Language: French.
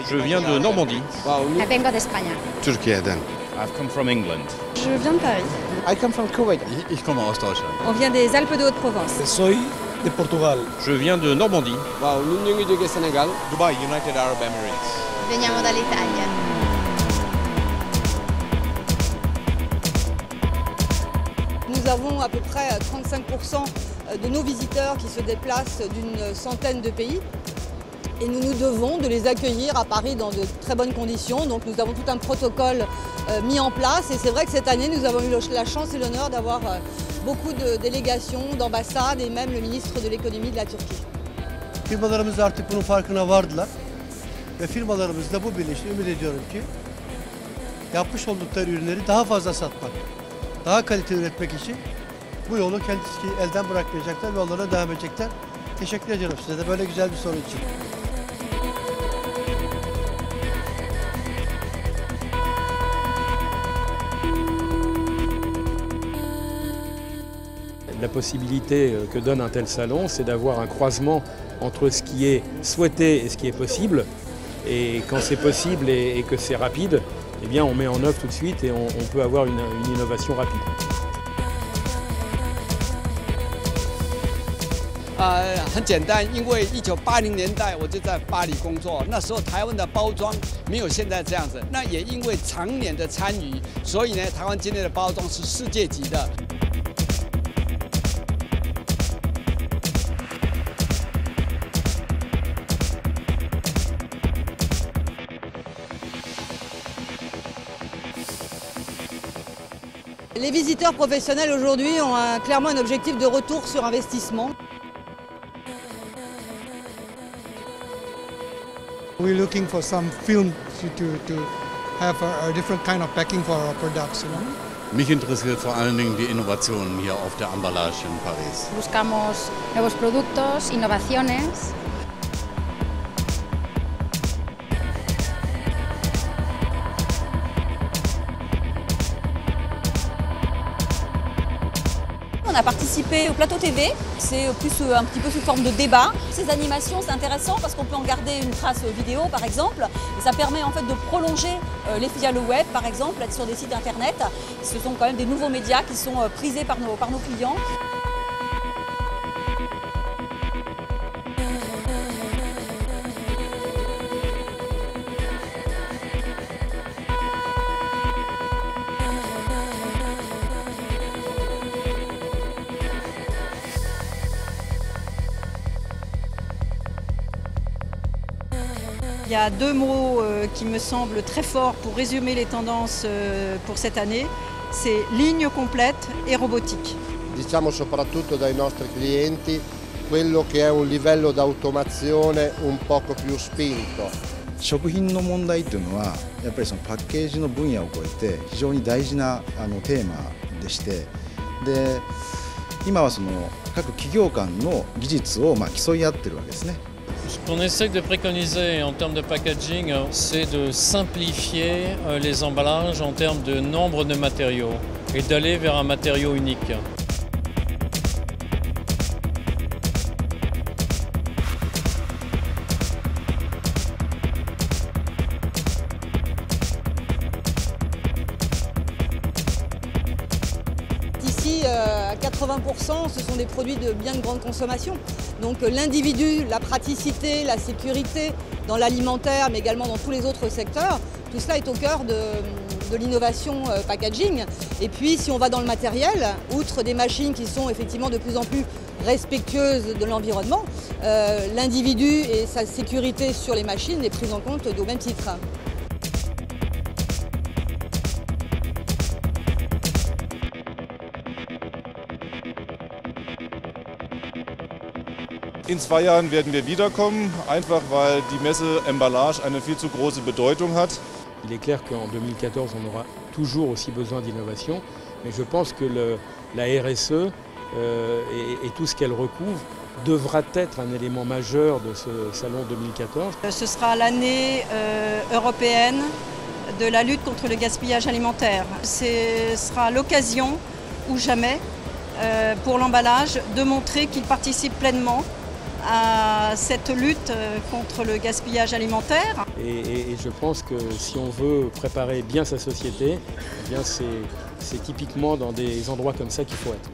Je viens de Normandie. Vengo de España. Türkiye'den. I've come from England. Je viens de Paris. I come from Kuwait. Ich komme aus Deutschland. On vient des Alpes de Haute-Provence. Soy de Portugal. Je viens de Normandie. Sénégal. Dubai, United Arab Emirates. Veniamo dall'Italia. Nous avons à peu près 35% de nos visiteurs qui se déplacent d'une centaine de pays. Et nous nous devons de les accueillir à Paris dans de très bonnes conditions. Donc nous avons tout un protocole mis en place. Et c'est vrai que cette année, nous avons eu la chance et l'honneur d'avoir beaucoup de délégations, d'ambassades et même le ministre de l'économie de la Turquie. Firmalarımız artık bunun farkına vardılar. Ve firmalarımızla bu bilinçle ümit ediyorum ki yapmış oldukları ürünleri daha fazla satmak, daha kaliteli üretmek için bu yolu kendisi elden bırakmayacaklar ve yollarına devam edecekler. Teşekkür ediyorum size de böyle güzel bir soru için. La possibilité que donne un tel salon, c'est d'avoir un croisement entre ce qui est souhaité et ce qui est possible. Et quand c'est possible et que c'est rapide, eh bien on met en œuvre tout de suite et on peut avoir une innovation rapide. 很简单，因为1980年代我就在巴黎工作，那时候台湾的包装没有现在这样子。那也因为常年的参与，所以呢，台湾今天的包装是世界级的。 Les visiteurs professionnels aujourd'hui ont clairement un objectif de retour sur investissement. We're looking for some film to have a different kind of packing for our products. Mich interessiert vor allen Dingen die Innovationen hier auf der Emballage in Paris. Buscamos nuevos productos, innovaciones. On a participé au plateau TV, c'est plus un petit peu sous forme de débat. Ces animations, c'est intéressant parce qu'on peut en garder une trace vidéo par exemple. Et ça permet en fait de prolonger les via le web par exemple, être sur des sites internet. Ce sont quand même des nouveaux médias qui sont prisés par nos clients. Il y a deux mots qui me semblent très forts pour résumer les tendances pour cette année, c'est ligne complète et robotique. Diciamo soprattutto dai nostri clienti quello che è un livello d'automazione un poco più spinto. 食品の問題というのはやっぱりそのパッケージの分野を超えて非常に大事なテーマでして、で今はその各企業間の技術を競い合ってるわけですね。 Ce qu'on essaie de préconiser en termes de packaging, c'est de simplifier les emballages en termes de nombre de matériaux et d'aller vers un matériau unique. Ici, à 80%, ce sont des produits de bien de grande consommation. Donc l'individu, la praticité, la sécurité dans l'alimentaire, mais également dans tous les autres secteurs, tout cela est au cœur de l'innovation packaging. Et puis si on va dans le matériel, outre des machines qui sont effectivement de plus en plus respectueuses de l'environnement, l'individu et sa sécurité sur les machines est prise en compte au même titre. In 2 Jahren werden wir wiederkommen, einfach weil die Messe Emballage eine viel zu große Bedeutung hat. Il est clair qu'en 2014, on aura toujours aussi besoin d'innovation, mais je pense que la RSE et tout ce qu'elle recouvre devra être un élément majeur de ce salon 2014. Ce sera l'année européenne de la lutte contre le gaspillage alimentaire. Ce sera l'occasion ou jamais pour l'emballage de montrer qu'il participe pleinement à cette lutte contre le gaspillage alimentaire. Et je pense que si on veut préparer bien sa société, eh bien c'est typiquement dans des endroits comme ça qu'il faut être.